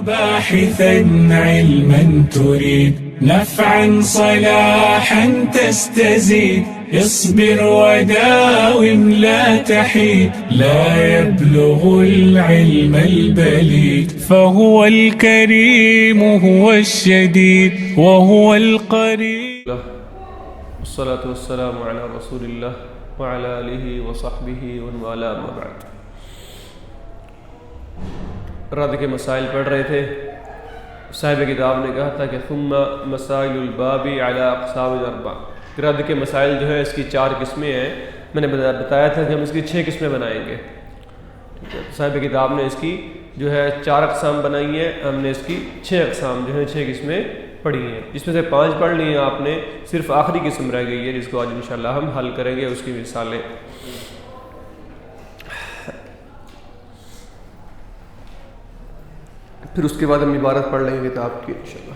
باحثا علما تريد نفعا صلاحا تستزيد اصبر وداوم لا تحيد لا يبلغ العلم البليد فهو الكريم هو الشديد وهو القريب. والصلاة والسلام على رسول الله وعلى آله وصحبه ومن والاه اما بعد. رد کے مسائل پڑھ رہے تھے. صاحب کتاب نے کہا تھا کہ ثم مسائل الباب علی اقسام اربع. رد کے مسائل جو ہے اس کی 4 قسمیں ہیں. میں نے بتایا تھا کہ ہم اس کی 6 قسمیں بنائیں گے. صاحب کتاب نے اس کی جو ہے 4 اقسام بنائی ہیں, ہم نے اس کی 6 اقسام جو ہیں 6 قسمیں پڑھی ہیں, جس میں سے 5 پڑھ لی ہیں آپ نے. صرف آخری قسم رہ گئی ہے جس کو آج انشاءاللہ ہم حل کریں گے, اس کی مثالیں. پھر اس کے بعد ہم عبارت پڑھ لیں گے کتاب کی انشاءاللہ.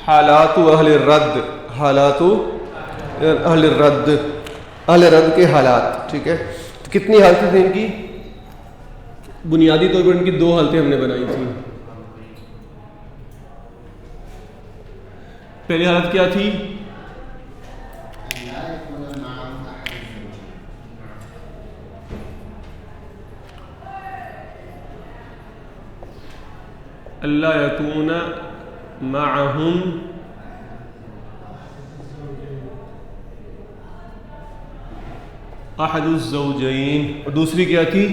حالات اہل الرد. حالات اہل الرد, اہل رد کے حالات. ٹھیک ہے, تو کتنی حالتیں تھیں ان کی؟ بنیادی طور پر ان کی 2 حالتیں ہم نے بنائی تھیں. پہلی حالت کیا تھی؟ اللہ یکون معہم احد الزوجین. اور دوسری کیا تھی؟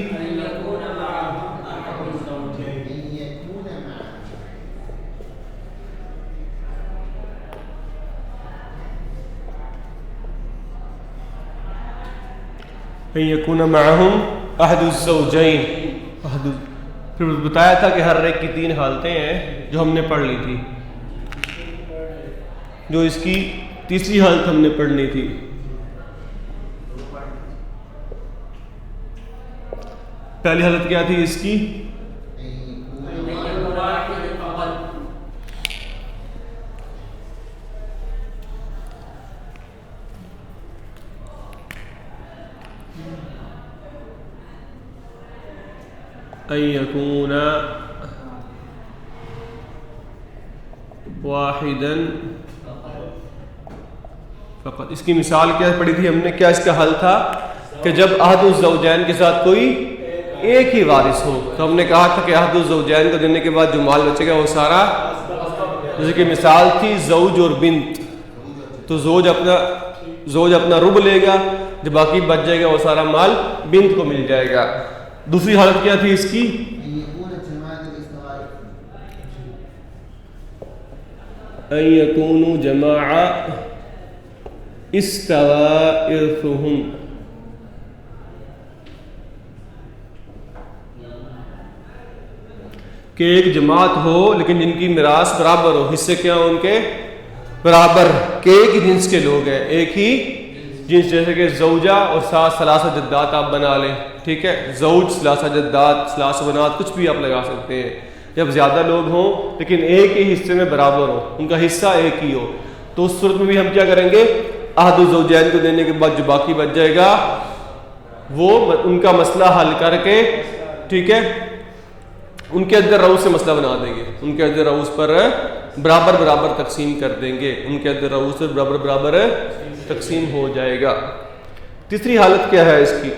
ان یکون معہم احد الزوجین. پھر بتایا تھا کہ ہر ایک کی 3 حالتیں ہیں جو ہم نے پڑھ لی تھی, جو اس کی تیسری حالت ہم نے پڑھنی تھی. پہلی حالت کیا تھی اس کی؟ ان یکون واحدا فقط. اس کی مثال کیا پڑھی تھی ہم نے؟ کیا اس کا حل تھا کہ جب احد الزوجین کے ساتھ کوئی ایک ہی وارث ہو, تو ہم نے کہا تھا کہ احد الزوجین کو دینے کے بعد جو مال بچے گا وہ سارا, جیسے کہ مثال تھی زوج اور بنت, تو زوج اپنا ربع لے گا, جو باقی بچ جائے گا وہ سارا مال بنت کو مل جائے گا. دوسری حالت کیا تھی اس کی؟ ان یکونوا جماعہ استوى ارثهم. کہ ایک جماعت ہو لیکن جن کی میراث برابر ہو, حصے کیا ہو ان کے برابر, کہ ایک ہی جنس کے لوگ ہیں, ایک ہی جنس, جیسے کہ زوجہ اور ساس ثلاثہ جدات آپ بنا لیں. ٹھیک ہے, زوج ثلاثہ جدات ثلاثہ بنات کچھ بھی آپ لگا سکتے ہیں. جب زیادہ لوگ ہوں لیکن ایک ہی حصے میں برابر ہو, ان کا حصہ ایک ہی ہو, تو اس صورت میں بھی ہم کیا کریں گے؟ احد الزوجین کو دینے کے بعد جو باقی بچ جائے گا وہ ان کا مسئلہ حل کر کے, ٹھیک ہے, ان کے اندر رؤوس سے مسئلہ بنا دیں گے. ان کے اندر رؤوس پر برابر برابر تقسیم کر دیں گے. ان کے اندر رؤوس پر برابر برابر تقسیم ہو جائے گا. تیسری حالت کیا ہے اس کی؟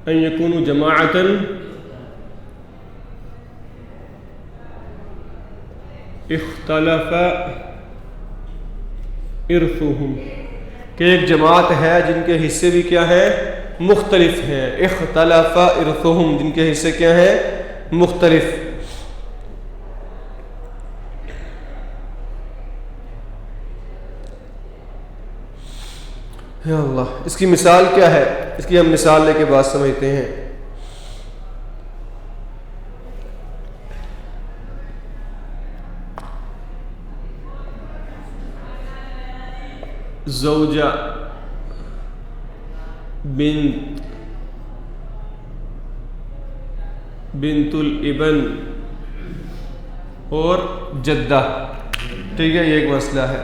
ان یکونوا جماعۃ اختلف ارثهم. کہ ایک جماعت ہے جن کے حصے بھی کیا ہے؟ مختلف ہیں. اختلف ارثهم, جن کے حصے کیا ہیں؟ مختلف. یا اللہ, اس کی مثال کیا ہے؟ اس کی ہم مثال لے کے بات سمجھتے ہیں. زوجہ بنت الابن اور جدہ. ٹھیک ہے, یہ ایک مسئلہ ہے.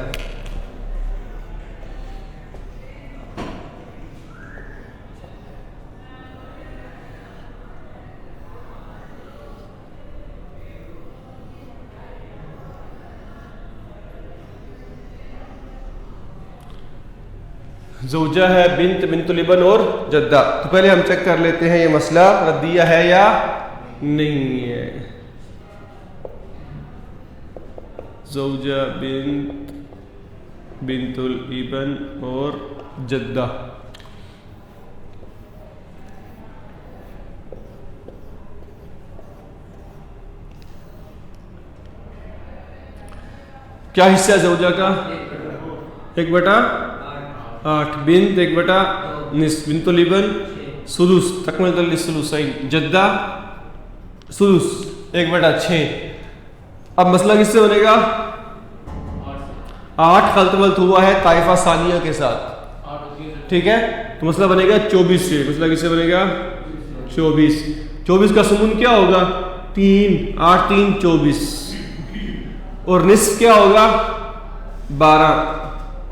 زوجہ ہے, بنت الابن اور جدہ. تو پہلے ہم چیک کر لیتے ہیں یہ مسئلہ ردیہ ہے یا نہیں ہے. زوجہ بنت الابن اور جدہ. کیا حصہ ہے زوجہ کا؟ 1/8. بنت 1/9. بنت الابن سدس تکملۃ للثلثین. جدہ سدس 1/6. اب مسئلہ کس سے بنے گا؟ 8 خلط ملط ہوا ہے طائفہ ثانیہ کے ساتھ. ٹھیک ہے, تو مسئلہ بنے گا 24 سے. مسئلہ کس سے بنے گا؟ 24. 24 کا سمون کیا ہوگا؟ 3. 8 3 24. اور نصف کیا ہوگا؟ 12.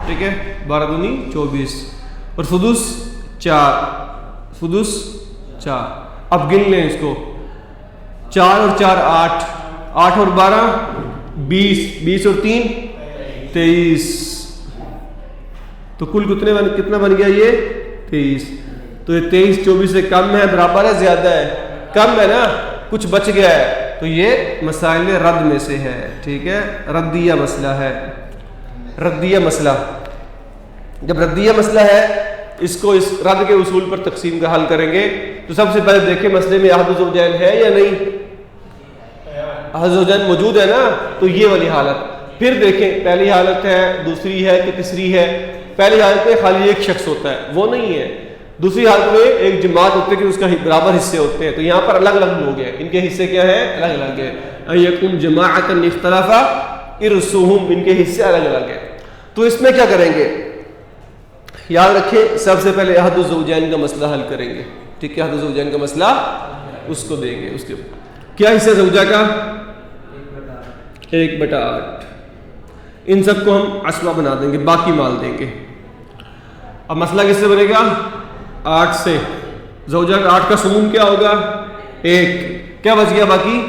ٹھیک ہے, 12 دونی 24. اور سدس 4. سدس 4. اب گن لیں اس کو. 4 اور 4 8. 8 اور 12 20. 20 اور 3 23. تو کل کتنا بن گیا یہ؟ 23. تو یہ 23 24 سے کم ہے, برابر ہے, زیادہ ہے؟ کم ہے نا, کچھ بچ گیا ہے. تو یہ مسائل رد میں سے ہے. ٹھیک ہے, ردیہ مسئلہ ہے. ردیہ مسئلہ, جب ردیہ مسئلہ ہے اس کو اس رد کے اصول پر تقسیم کا حل کریں گے. تو سب سے پہلے دیکھیں مسئلے میں احد الزوجین ہے یا نہیں. احد الزوجین موجود ہے نا, تو یہ والی حالت. پھر دیکھیں پہلی حالت ہے, دوسری ہے کہ تیسری ہے. پہلی حالت میں خالی ایک شخص ہوتا ہے, وہ نہیں ہے. دوسری حالت میں ایک جماعت ہوتی ہے کہ اس کا برابر حصے ہوتے ہیں. تو یہاں پر الگ الگ لوگ ہیں, ان کے حصے کیا ہیں؟ الگ الگ ہیں. ایکم جماعۃ اختلف ارثهم, ان کے حصے الگ الگ ہیں. تو اس میں کیا کریں گے؟ یاد رکھیں, سب سے پہلے احد الزوجین کا مسئلہ حل کریں گے. ٹھیک ہے, احد الزوجین کا مسئلہ اس کو دیں گے. اس کے کیا حصہ زوجہ کا؟ 1/8. ان سب کو ہم عصبہ بنا دیں گے, باقی مال دیں گے. اب مسئلہ کس سے بنے گا؟ 8 سے. زوجہ کا 8 کا سمون کیا ہوگا؟ 1. کیا بچ گیا باقی؟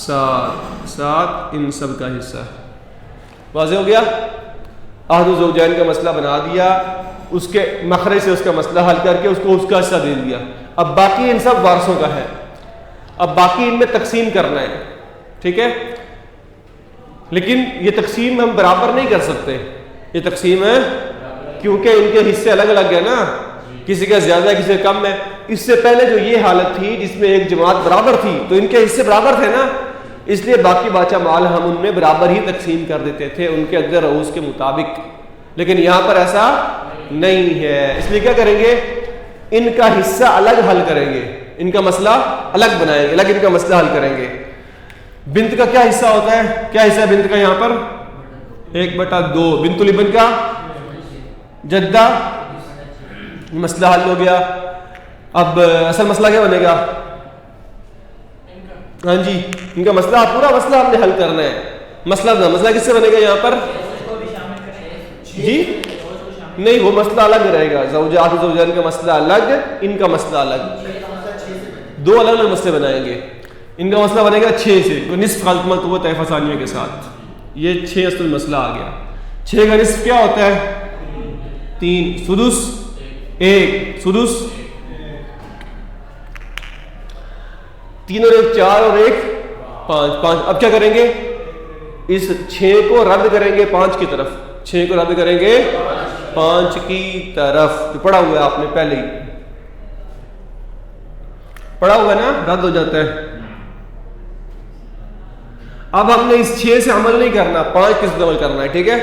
7. ان سب کا حصہ. واضح ہو گیا؟ احد الزوجین کا مسئلہ بنا دیا, اس کے مخرج سے اس کا مسئلہ حل کر کے اس کو اس کا حصہ دے دیا. اب باقی ان سب وارثوں کا ہے. اب باقی ان میں تقسیم کرنا ہے. ٹھیک ہے, لیکن یہ تقسیم ہم برابر نہیں کر سکتے. یہ تقسیم ہے کیونکہ ان کے حصے الگ الگ ہیں نا, کسی کا زیادہ ہے کسی کا کم ہے. اس سے پہلے جو یہ حالت تھی جس میں ایک جماعت برابر تھی تو ان کے حصے برابر تھے نا, اس لیے باقی باچا مال ہم ان میں برابر ہی تقسیم کر دیتے تھے ان کے عدد رؤوس کے مطابق. لیکن یہاں پر ایسا نہیں ہے, اس لیے کیا کریں گے؟ ان کا حصہ الگ حل کریں گے, ان کا مسئلہ الگ بنائیں گے, الگ ان کا مسئلہ حل کریں گے. بنت کا کیا حصہ ہوتا ہے؟ کیا حصہ ہے بنت کا یہاں پر؟ 1/2. بنت الابن کا؟ جدہ. مسئلہ حل ہو گیا. اب اصل مسئلہ کیا بنے گا؟ ہاں جی, ان کا مسئلہ, پورا مسئلہ ہم نے حل کرنا ہے. مسئلہ کس سے بنے گا یہاں پر؟ جی نہیں, وہ مسئلہ الگ رہے گا. زوجات زوجین کا مسئلہ الگ, ان کا مسئلہ الگ. 2 الگ الگ مسئلے بنائیں گے. ان کا مسئلہ بنے گا 6 سے, تو نصف خلط ملط ہوا طائفہ ثانیہ کے ساتھ. یہ 6 اصل مسئلہ آ گیا. 6 کا نصف کیا ہوتا ہے؟ 3. سدس 1. سدس 3 اور 1 4 اور 1 5. اب کیا کریں گے؟ اس 6 کو رد کریں گے 5 کی طرف. 6 کو رد کریں گے 5 کی طرف. جو پڑھا ہوا ہے آپ نے پہلے ہی پڑھا ہوا ہے نا, رد ہو جاتا ہے. اب ہم نے اس 6 سے عمل نہیں کرنا, 5 کے ساتھ عمل کرنا ہے. ٹھیک ہے,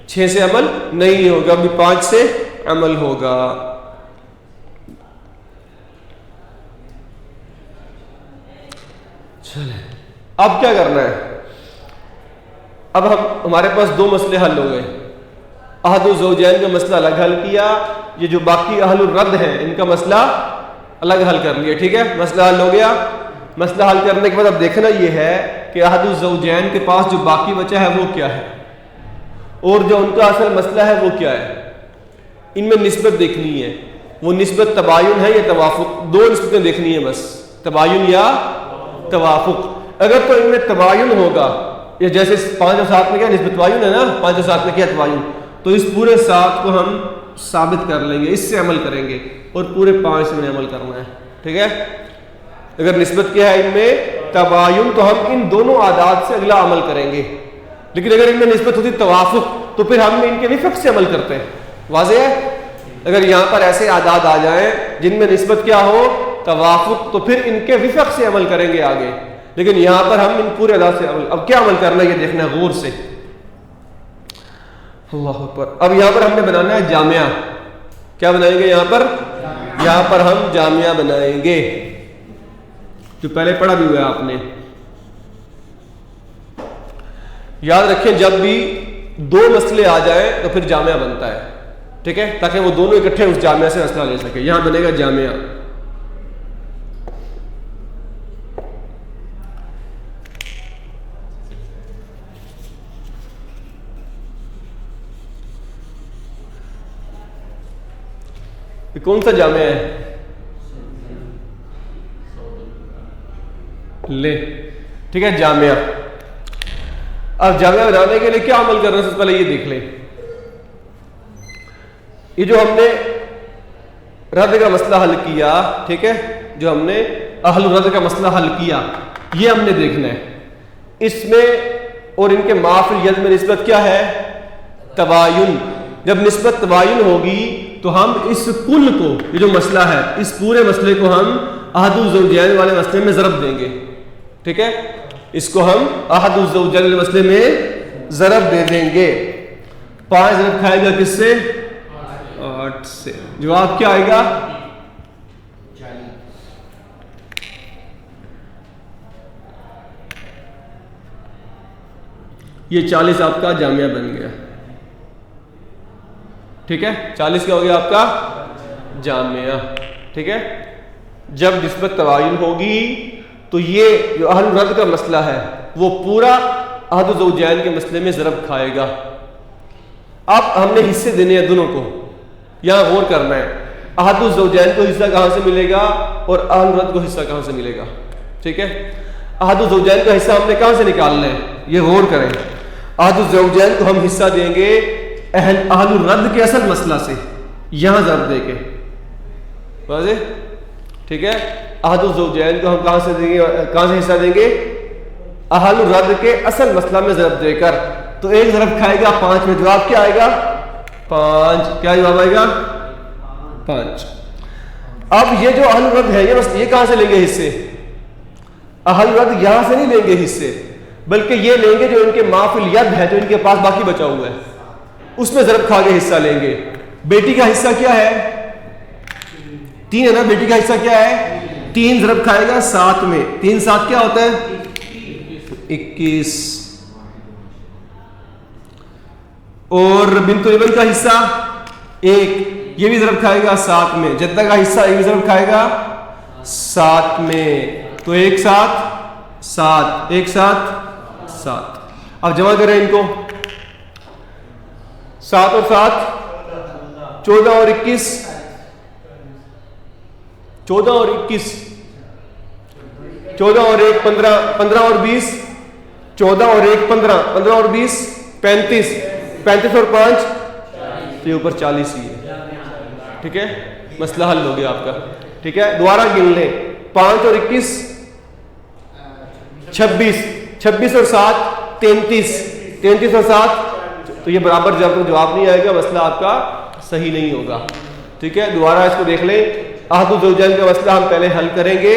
6 سے عمل نہیں ہوگا, ابھی 5 سے عمل ہوگا. چلے اب کیا کرنا ہے؟ اب ہمارے پاس 2 مسئلے حل ہو گئے. احد الزوجین کا مسئلہ الگ حل کیا، یہ جو باقی اہل الرد ہیں ان کا مسئلہ الگ حل کر لیا. ٹھیک ہے، مسئلہ حل ہو گیا. مسئلہ حل کرنے کے بعد اب دیکھنا یہ ہے کہ احد الزوجین کے پاس جو باقی بچا ہے وہ کیا ہے، اور جو ان کا اصل مسئلہ ہے وہ کیا ہے. ان میں نسبت دیکھنی ہے، وہ نسبت تباین ہے یا توافق، دو نسبتیں دیکھنی ہے بس، تباین یا توافق. اگر تو ان میں تباین ہوگا، یا جیسے 5 اور 7 میں کیا نسبت تباین ہے نا، 5 اور 7 میں کیا تباین، تو اس پورے 7 کو ہم ثابت کر لیں گے، اس سے عمل کریں گے، اور پورے 5 میں عمل کرنا ہے. ٹھیک ہے، اگر نسبت کیا ہے ان میں تباین تو ہم ان دونوں اعداد سے اگلا عمل کریں گے. لیکن اگر ان میں نسبت ہوتی توافق تو پھر ہم ان کے وفق سے عمل کرتے ہیں. واضح ہے؟ اگر یہاں پر ایسے اعداد آ جائیں جن میں نسبت کیا ہو توافق تو پھر ان کے وفق سے عمل کریں گے آگے. لیکن یہاں پر ہم ان پورے اعداد سے عمل، اب کیا عمل کرنا ہے یہ دیکھنا ہے غور سے. اللہ اکبر. اب یہاں پر ہم نے بنانا ہے جامعہ. کیا بنائیں گے یہاں پر؟ یہاں پر ہم جامعہ بنائیں گے، جو پہلے پڑھا بھی ہوا ہے آپ نے. یاد رکھیں جب بھی 2 مسئلے آ جائیں تو پھر جامعہ بنتا ہے. ٹھیک ہے، تاکہ وہ دونوں اکٹھے اس جامعہ سے مسئلہ لے سکے. یہاں بنے گا جامعہ. یہ کون سا جامعہ ہے؟ لے. ٹھیک ہے، جامعہ. اب جامعہ بنانے کے لیے کیا عمل کرنا ہے سب سے پہلے یہ دیکھ لیں. یہ جو ہم نے رد کا مسئلہ حل کیا، ٹھیک ہے، جو ہم نے اہل رد کا مسئلہ حل کیا، یہ ہم نے دیکھنا ہے. اس میں اور ان کے معافی ید میں نسبت کیا ہے؟ تباین. جب نسبت تباین ہوگی تو ہم اس کل کو، یہ جو مسئلہ ہے اس پورے مسئلے کو ہم احد الزوجین والے مسئلے میں ضرب دیں گے. ٹھیک ہے، اس کو ہم احد الزوجین والے مسئلے میں ضرب دے دیں گے. 5 ضرب کھائے گا کس سے؟ 8 سے. جواب کیا آئے گا؟ 40. یہ 40 آپ کا جامعہ بن گیا. ٹھیک ہے، 40 کیا ہو گیا آپ کا جامعہ. ٹھیک ہے، جب نسبت تباین ہوگی تو یہ جو اہل رد کا مسئلہ ہے وہ پورا احد الزوجین کے مسئلے میں ضرب کھائے گا. اب ہم نے حصے دینے ہیں دونوں کو. یہاں غور کرنا ہے، احد الزوجین کو حصہ کہاں سے ملے گا اور اہل رد کو حصہ کہاں سے ملے گا. ٹھیک ہے، احد الزوجین کا حصہ ہم نے کہاں سے نکالنا ہے یہ غور کریں. احد الزوجین کو ہم حصہ دیں گے اہل الرد کے اصل مسئلہ سے، یہاں ضرب دے کے. واضح؟ ٹھیک ہے، احد الزوجین کو ہم کہاں سے دیں گے، کہاں سے حصہ دیں گے؟ اہل الرد کے اصل مسئلہ میں ضرب دے کر. تو ایک ضرب کھائے گا 5 میں، جواب کیا آئے گا؟ 5. کیا جواب آئے گا؟ 5. اب یہ جو اہل الرد ہے یہ کہاں سے لیں گے حصے؟ اہل الرد یہاں سے نہیں لیں گے حصے، بلکہ یہ لیں گے جو ان کے معافی الید ہے، جو ان کے پاس باقی بچا ہوا ہے، اس میں ضرب کھا کے حصہ لیں گے. بیٹی کا حصہ کیا ہے؟ 3 ہے نا. بیٹی کا حصہ کیا ہے؟ 3 ضرب کھائے گا 7 میں. 3 7 کیا ہوتا ہے؟ 21. اور بنت ابن کا حصہ 1، یہ بھی ضرب کھائے گا 7 میں. جدہ کا حصہ یہ بھی ضرب کھائے گا 7 میں. تو 1 7 7 1 7 7. اب جمع کریں ان کو. 7 اور 7 14 اور 21. 14 اور 21. 14 اور 1 15. 15 اور 20. 14 اور 1 15. 15 اور 20 35. 35 اور 5 تو یہ اوپر 40 ہی ہے. ٹھیک ہے، مسئلہ حل ہو گیا آپ کا. ٹھیک ہے، دوبارہ گن لیں. 5 اور 21 26. 26 اور 7 33. 33 اور 7 تو یہ برابر جواب نہیں آئے گا، مسئلہ آپ کا صحیح نہیں ہوگا. ٹھیک ہے، دوبارہ اس کو دیکھ لیں. احد الزوجین کا مسئلہ ہم پہلے حل کریں گے،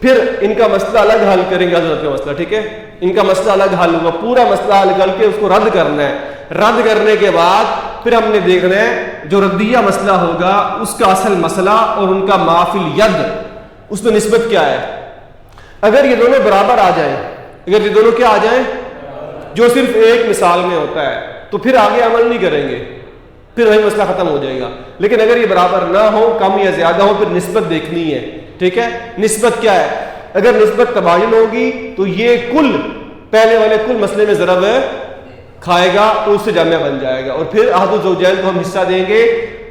پھر ان کا مسئلہ الگ حل کریں گے. حضرت کا مسئلہ، ٹھیک ہے، ان کا مسئلہ الگ حل ہوگا. پورا مسئلہ حل کر کے اس کو رد کرنا ہے. رد کرنے کے بعد پھر ہم نے دیکھنا ہے جو ردیہ مسئلہ ہوگا اس کا اصل مسئلہ اور ان کا معافی الید، اس میں نسبت کیا ہے. اگر یہ دونوں برابر آ جائیں، اگر یہ دونوں کیا آ جائیں جو صرف ایک مثال میں ہوتا ہے، تو پھر آگے عمل نہیں کریں گے. پھر وہی مسئلہ ختم ہو جائے گا. لیکن اگر یہ برابر نہ ہو, کم یا زیادہ ہو, پھر نسبت دیکھنی ہے. ٹھیک ہے, نسبت کیا ہے؟ اگر نسبت تباین ہوگی تو یہ کل پہلے والے کل مسئلے میں ضرب کھائے گا تو اس سے جامعہ بن جائے گا, اور پھر احد الزوجین کو ہم حصہ دیں گے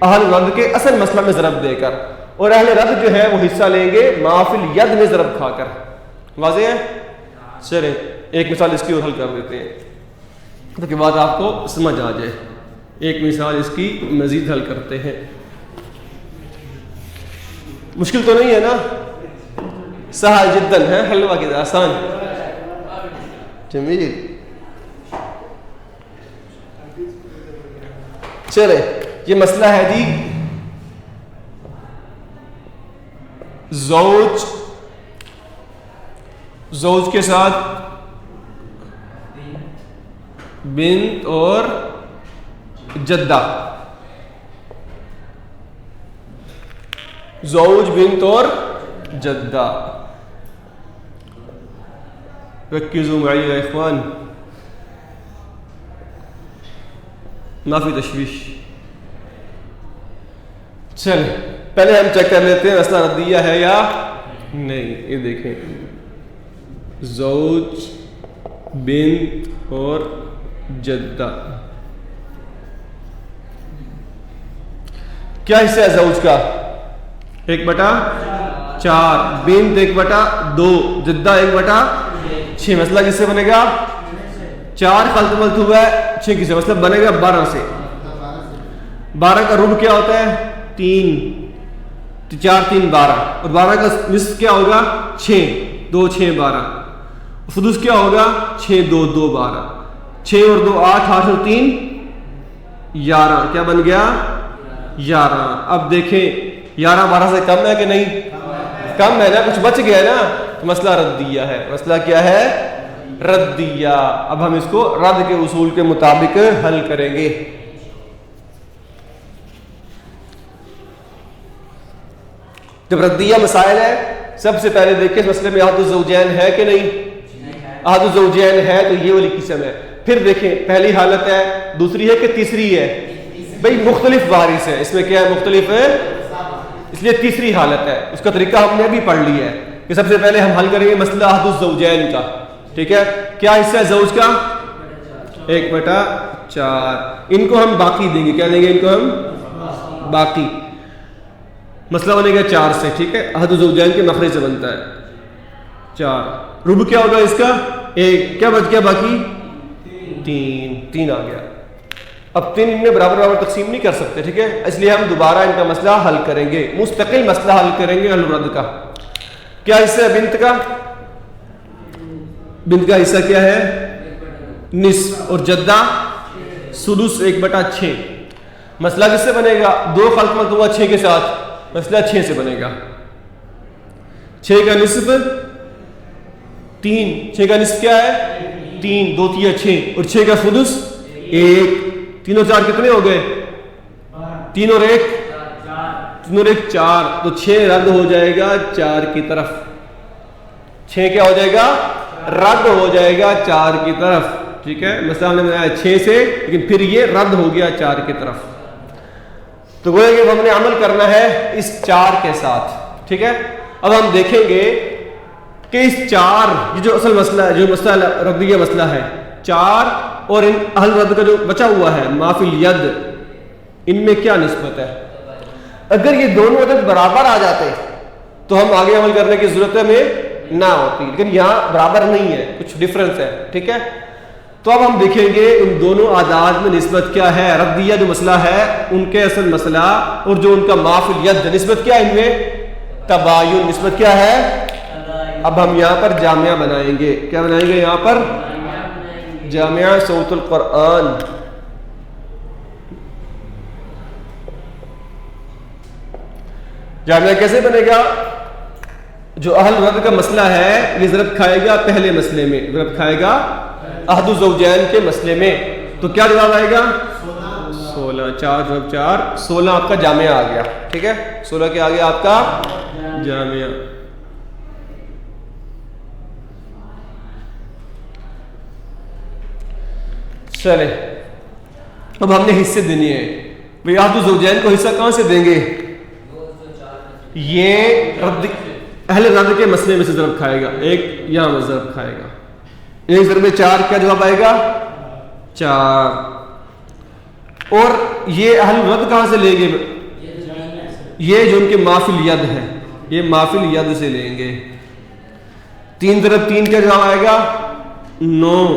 اہل رد کے اصل مسئلہ میں ضرب دے کر, اور اہل رد جو ہے وہ حصہ لیں گے مافل ید میں ضرب کھا کر. واضح ہے؟ چلیں ایک مثال اس کی اور حل کر دیتے ہیں تاکہ بات آپ کو سمجھ آ جائے. ایک مثال اس کی مزید حل کرتے ہیں. مشکل تو نہیں ہے نا؟ سہل جدن ہے, حلوہ کی آسان. جمیل. چلے یہ مسئلہ ہے جی زوج کے ساتھ بنت اور جدہ. زوج بنت اور جدہ. ركزوا معي يا اخوان, ما في تشویش. چل پہلے ہم چیک کر لیتے ہیں مسئلہ ردیہ ہے یا نہیں. یہ دیکھیں, زوج بنت اور جدہ. کیا حصہ ہے زوج کا؟ 1/4. بنت 1/2. جدہ 1/6. مسئلہ کس سے بنے گا؟ 4 خلط ملت ہوا ہے 6 کس سے, مسئلہ بنے گا 12 سے. 12 کا ربع کیا ہوتا ہے؟ 3. 4 3 12. اور 12 کا نصف کیا ہوگا؟ 6. 2 6 12. سدس کیا ہوگا؟ 6 2 2 12. 6 اور 2 8. 8 اور 3 11. کیا بن گیا؟ 11. اب دیکھیں 11 12 سے کم ہے کہ نہیں؟ کم ہے نا, کچھ بچ گیا نا, تو مسئلہ ردیہ ہے. مسئلہ کیا ہے؟ ردیہ. اب ہم اس کو رد کے اصول کے مطابق حل کریں گے. جب ردیہ مسائل ہے, سب سے پہلے دیکھیں اس مسئلے میں احد الزوجین ہے کہ نہیں. احد الزوجین ہے تو یہ والی قسم ہے. پھر دیکھیں پہلی حالت ہے, دوسری ہے کہ تیسری ہے؟ بھئی مختلف وارث ہے. اس میں کیا ہے؟ مختلف ہے, اس لیے تیسری حالت ہے. اس کا طریقہ ہم نے ابھی پڑھ لیا ہے کہ سب سے پہلے ہم حل کریں گے مسئلہ احد الزوجین کا. ٹھیک ہے, کیا حصہ ہے زوج کا؟ 1/4. ان کو ہم باقی دیں گے. کیا دیں گے ان کو ہم؟ باقی. مسئلہ بنے گا 4 سے. ٹھیک ہے, احد الزوجین کے مخرج سے بنتا ہے 4. ربع کیا ہوگا اس کا؟ 1. کیا بچ گیا باقی؟ 3 آ گیا. اب 3 ان میں برابر برابر تقسیم نہیں کر سکتے. ٹھیک ہے, اس لیے ہم دوبارہ ان کا مسئلہ حل کریں گے, مستقل مسئلہ حل کریں گے اہل رد کا. کیا حصہ ہے بنت کا؟ بنت کا حصہ کیا ہے؟ نصف. اور جدہ سدس 1/6. مسئلہ کس سے بنے گا؟ 2 خلط ملت ہوا 6 کے ساتھ, مسئلہ 6 سے بنے گا. 6 کا نصف 3. 6 کا نصف کیا ہے؟ 3. 2 3 6. اور 6 کا سدس 1. 3 اور 4 کتنے ہو گئے؟ 3 اور 1 4. تو 6 رد ہو جائے گا 4 کی طرف. 6 کیا ہو جائے گا؟ رد ہو جائے گا 4 کی طرف. ٹھیک ہے, مسئلہ ہم نے بنایا 6 سے, لیکن پھر یہ رد ہو گیا 4 کی طرف. تو گویا کہ ہم نے عمل کرنا ہے اس 4 کے ساتھ. ٹھیک ہے, اب ہم دیکھیں گے کہ اس 4 یہ جو اصل مسئلہ ہے, جو مسئلہ ردیہ مسئلہ ہے, 4 اور ان اہل رد کا جو بچا ہوا ہے مافل ید, ان میں کیا نسبت ہے؟ اگر یہ دونوں عدد برابر آ جاتے تو ہم آگے عمل کرنے کی ضرورت ہمیں نہ ہوتی, لیکن یہاں برابر نہیں ہے, کچھ ڈفرنس ہے. ٹھیک ہے, تو اب ہم دیکھیں گے ان دونوں اعداد میں نسبت کیا ہے. ردیہ جو مسئلہ ہے ان کے اصل مسئلہ اور جو ان کا مافل ید نسبت کیا ہے, ان میں تباین. نسبت کیا ہے؟ اب ہم یہاں پر جامعہ بنائیں گے. کیا بنائیں گے یہاں پر؟ جامعہ صوت القرآن. جامعہ کیسے بنے گا؟ جو اہل رد کا مسئلہ ہے یہ ضرب کھائے گا پہلے مسئلے میں, ضرب کھائے گا احد الزوجین کے مسئلے میں. تو کیا جواب آئے گا؟ 16. 4 × 4 16 آپ کا جامعہ آ گیا. ٹھیک ہے, 16 کے آگے آپ کا جامعہ. چلے اب ہم نے حصے دینے ہیں. بھئی احد الزوجین کو حصہ کہاں سے دیں گے؟ یہ رد اہل رد کے مسئلے میں سے ضرب کھائے گا، ایک یہاں میں ضرب کھائے گا، ایک ضرب 4 کیا جواب آئے گا؟ 4. اور یہ اہل رد کہاں سے لیں گے؟ یہ جو ان کے مافل ید ہے، یہ مافل ید سے لیں گے. 3 ضرب 3 کیا جواب آئے گا؟ 9.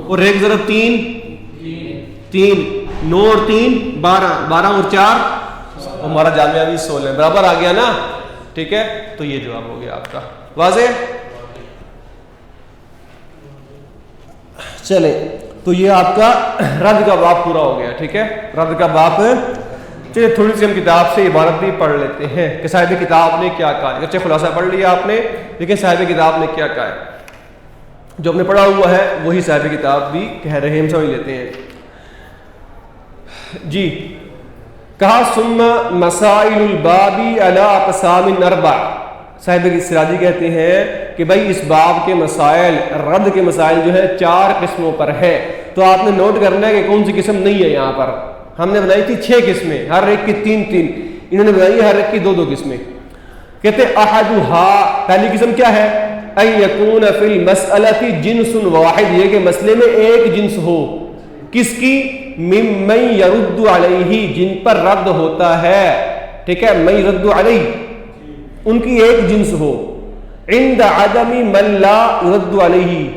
اور 1 ضرب 3 3. 9 اور 3 12. 12 اور 4 ہمارا جامعہ بھی 16 برابر آ گیا نا. ٹھیک ہے، تو یہ جواب ہو گیا آپ کا. واضح؟ چلے، تو یہ آپ کا رد کا باب پورا ہو گیا. ٹھیک ہے، رد کا باب. چلیے تھوڑی سی ہم کتاب سے عبارت بھی پڑھ لیتے ہیں کہ صاحب کتاب نے کیا کہا ہے. اچھا خلاصہ پڑھ لیا آپ نے، لیکن صاحب کتاب نے کیا کہا ہے. جو ہم نے پڑھا ہوا ہے وہی صاحب کتاب بھی کہہ رہے ہیں، ہم سمجھ لیتے ہیں. جی کہا ثم مسائل الباب علی اقسام 4. صاحب سراجی کہتے ہیں کہ بھائی اس باب کے مسائل، رد کے مسائل جو ہے 4 قسموں پر ہے. تو آپ نے نوٹ کرنا ہے کہ کون سی قسم نہیں ہے. یہاں پر ہم نے بنائی تھی 6 قسمیں، ہر ایک کی 3 انہوں نے بنائی ہر ایک کی 2 قسمیں. کہتے احدھا، پہلی قسم کیا ہے؟ ان یکون فی المسألۃ جنس واحد، یہ کہ مسئلے میں ایک جنس ہو. کس کی؟ ممن یرد علیہ، جن پر رد ہوتا ہے. ٹھیک ہے، من یرد علیہ، ان کی ایک جنس ہو. عند عدم من لا یرد علیہ،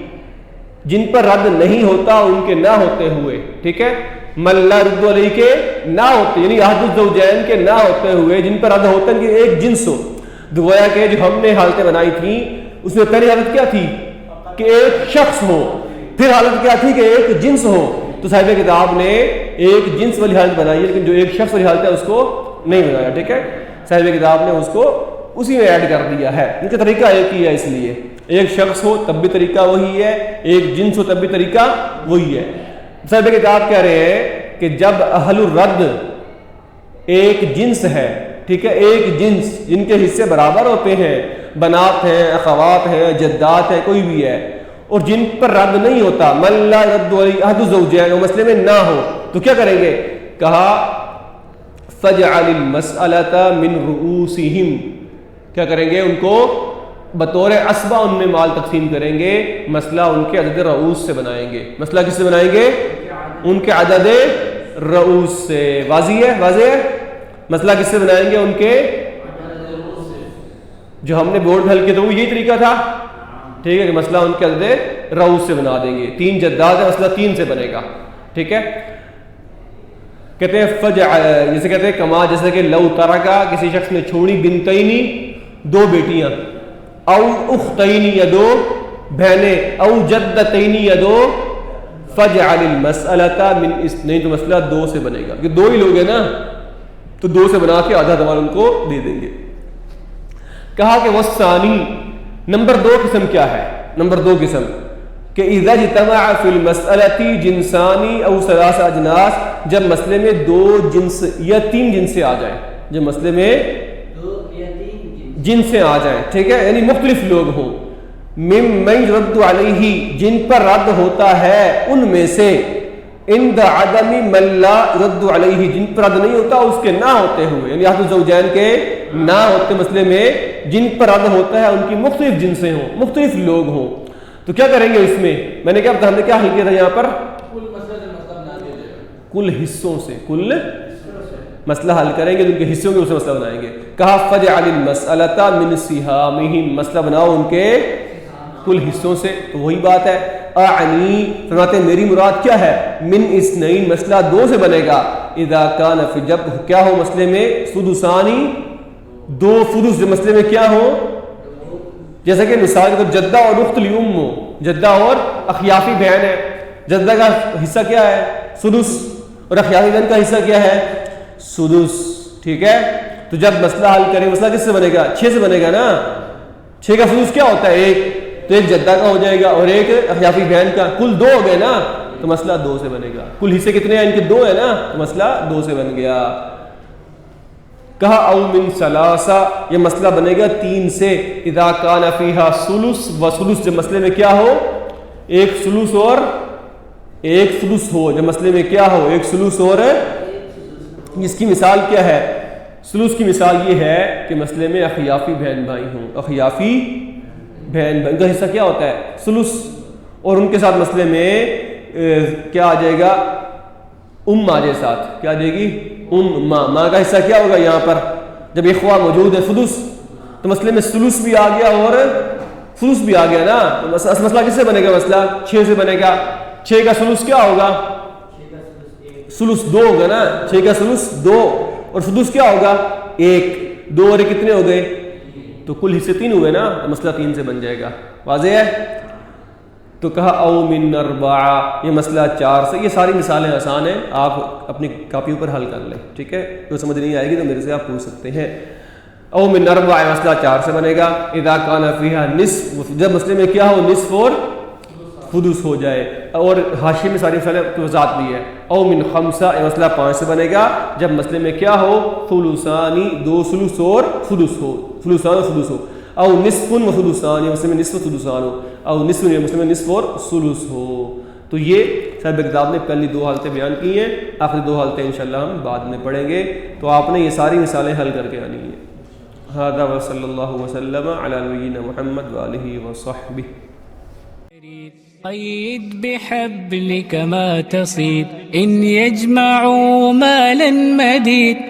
جن پر رد نہیں ہوتا ان کے نہ ہوتے ہوئے. ٹھیک ہے، من لا یرد علیہ کے نہ ہوتے، یعنی احد الزوجین کے نہ ہوتے ہوئے جن پر رد ہوتا ہے ان کی ایک جنس ہو. گویا کہ جو ہم نے حالتیں بنائی تھیں اس میں پہلی حالت کیا تھی کہ ایک شخص ہو، پھر حالت کیا تھی کہ ایک جنس ہو. تو صاحب کتاب نے ایک جنس والی حالت بنائی ہے، لیکن جو ایک شخص والی حالت ہے اس کو نہیں بنایا. ٹھیک ہے، صاحب کتاب نے اس کو اسی میں ایڈ کر دیا ہے. ان کا طریقہ ایک ہی ہے، اس لیے ایک شخص ہو تب بھی طریقہ وہی ہے، ایک جنس ہو تب بھی طریقہ وہی ہے. صاحب کتاب کہہ رہے ہیں کہ جب اہل الرد ایک جنس ہے، ٹھیک ہے، ایک جنس جن کے حصے برابر ہوتے ہیں، بنات ہیں، اخوات ہیں، جدات ہیں، کوئی بھی ہے، اور جن پر رد نہیں ہوتا، من لا يرد علیہ احد الزوجین، وہ مسئلے میں نہ ہو، تو کیا کریں گے؟ کہا فجعل المسألۃ من رؤوسہم، کیا کریں گے؟ ان کو بطور اسبہ ان میں مال تقسیم کریں گے. مسئلہ ان کے عدد رؤوس سے بنائیں گے. مسئلہ کس سے بنائیں گے؟ ان کے عدد رؤوس سے. واضح ہے؟ واضح ہے. مسئلہ کس سے بنائیں گے؟ ان کے جو ہم نے بورڈ حل کیا تھا وہ یہی طریقہ تھا. ٹھیک ہے، کہ مسئلہ ان کے عدد رؤوس سے بنا دیں گے. 3 جداد ہے، مسئلہ 3 سے بنے گا. ٹھیک ہے، کہتے ہیں جیسے کہتے ہیں کما، جیسے کہ لو ترکا، کسی شخص نے چھوڑی بنتینی، 2 بیٹیاں، او اختینی، یا 2 بہنیں، او جدتینی، یا 2، فجعل المسألۃ من اثنین، تو مسئلہ 2 سے بنے گا، کہ 2 ہی لوگ ہیں نا، تو 2 سے بنا کے آدھا دمال ان کو دے دیں گے. کہا کہ والثانی، نمبر 2 قسم کیا ہے؟ نمبر 2 قسم کہ اذا اجتمع فی المسألۃ جنسانی او 3 اجناس، جب مسئلے میں 2 جنس یا 3 جنسیں آ جائیں، جب مسئلے میں 2 یا 3 جنسیں آ جائیں، ٹھیک ہے، یعنی مختلف لوگ ہوں. ممن یرد علیہ، جن پر رد ہوتا ہے ان میں سے، عند عدم من لا یرد علیہ، جن پر رد نہیں ہوتا اس کے نہ ہوتے ہوئے، یعنی احد الزوجین کے نہ ہوتے مسئلے میں جن پر رد ہوتا ہے ان کی مختلف جنسیں ہوں، مختلف لوگ ہوں. تو کیا کریں گے اس میں نے کیا ہم نے کیا حل کیا تھا یہاں پر؟ کل حصوں سے، کل مسئلہ حل کریں گے، ان کے حصوں کے اسے مسئلہ بنائیں گے. کہا فجعل المسألۃ من سہامہم، مسئلہ بناؤ ان کے کل حصوں سے. تو وہی بات ہے، اعنی، فرماتے ہیں میری مراد کیا ہے؟ من اثنین، مسئلہ 2 سے بنے گا. اذا کان فی، جب کیا ہو مسئلے میں؟ سدسانی، 2 سدس، جو مسئلے میں کیا ہو؟ جیسا کہ مثال کے طور جدہ اور اخت لام ہو، جدہ اور اخیافی بہن ہے، جدہ کا حصہ کیا ہے؟ سدس، اور اخیافی بہن کا حصہ کیا ہے؟ سدس. ٹھیک ہے، تو جب مسئلہ حل کریں، مسئلہ کس سے بنے گا؟ 6 سے بنے گا نا. 6 کا سدس کیا ہوتا ہے؟ 1، تو 1 جدہ کا ہو جائے گا اور 1 اخیافی بہن کا، کل 2 ہو گئے نا، تو مسئلہ 2 سے بنے گا. کل حصے کتنے ہیں ان کے؟ 2 ہے نا، تو مسئلہ 2 سے بن گیا. کہا او من ثلاثہ، یہ مسئلہ بنے گا 3 سے. اذا کان فیہا ثلث و ثلث، جب مسئلے میں کیا ہو؟ 1 ثلث اور 1 ثلث ہو. جب مسئلے میں کیا ہو؟ 1 ثلث اور اس کی مثال کیا ہے؟ سلوس کی مثال یہ ہے کہ مسئلے میں اخیافی بہن بھائی ہوں، اخیافی بہن بھائی کا حصہ کیا ہوتا ہے؟ سلوس، اور ان کے ساتھ مسئلے میں کیا آ جائے گا؟ آ جائے ساتھ، کیا آ جائے گی؟ ماں کا حصہ کیا ہوگا یہاں پر؟ جب اخوہ موجود ہے سدس، تو مسئلے میں سلوس بھی آ گیا اور سلوس بھی آ گیا نا. تو مسئلہ کس سے بنے گا؟ مسئلہ 6 سے بنے گا. 6 کا سلوس کیا ہوگا؟ سلوس 2 ہوگا نا. 6 کا سلوس 2 اور سدس کیا ہوگا؟ 1. 2 اور 1 کتنے ہو گئے؟ تو کل حصے 3 ہوئے نا. تو مسئلہ 3 سے بن جائے گا. واضح ہے؟ تو کہا او من 4، یہ مسئلہ 4 سے. یہ ساری مثالیں آسان ہیں، آپ اپنی کاپیوں پر حل کر لیں. ٹھیک ہے، جو سمجھ نہیں آئے گی تو میرے سے آپ پوچھ سکتے ہیں. او من 4 مسئلہ 4 سے بنے گا. اذا کان فیہا نصف، جب مسئلے میں کیا ہو؟ نصف اور سدس ہو جائے. اور حاشیے میں ساری مسئلہ کی وضاحت بھی ہے. او من 5 یہ مسئلہ 5 سے بنے گا، جب مسئلے میں کیا ہو؟ ثلثانی، 2 ثلث اور سدس ہو، ثلثان اور سدس ہو. او نصف و سدسان، یہ مسئلے میں نصف و سدسان ہو. او نصف، یہ مسئلے میں نصف اور ثلث ہو. تو یہ صاحب کتاب نے پہلی 2 حالتیں بیان کی ہیں. آخری 2 حالتیں انشاءاللہ ہم بعد میں پڑھیں گے. تو آپ نے یہ ساری مثالیں حل کر کے آنی ہیں. هذا وصلی اللہ وسلم علی نبینا محمد وآلہ وصحبہ. قيد بحبلك ما تصيد إن يجمعوا مالا مديد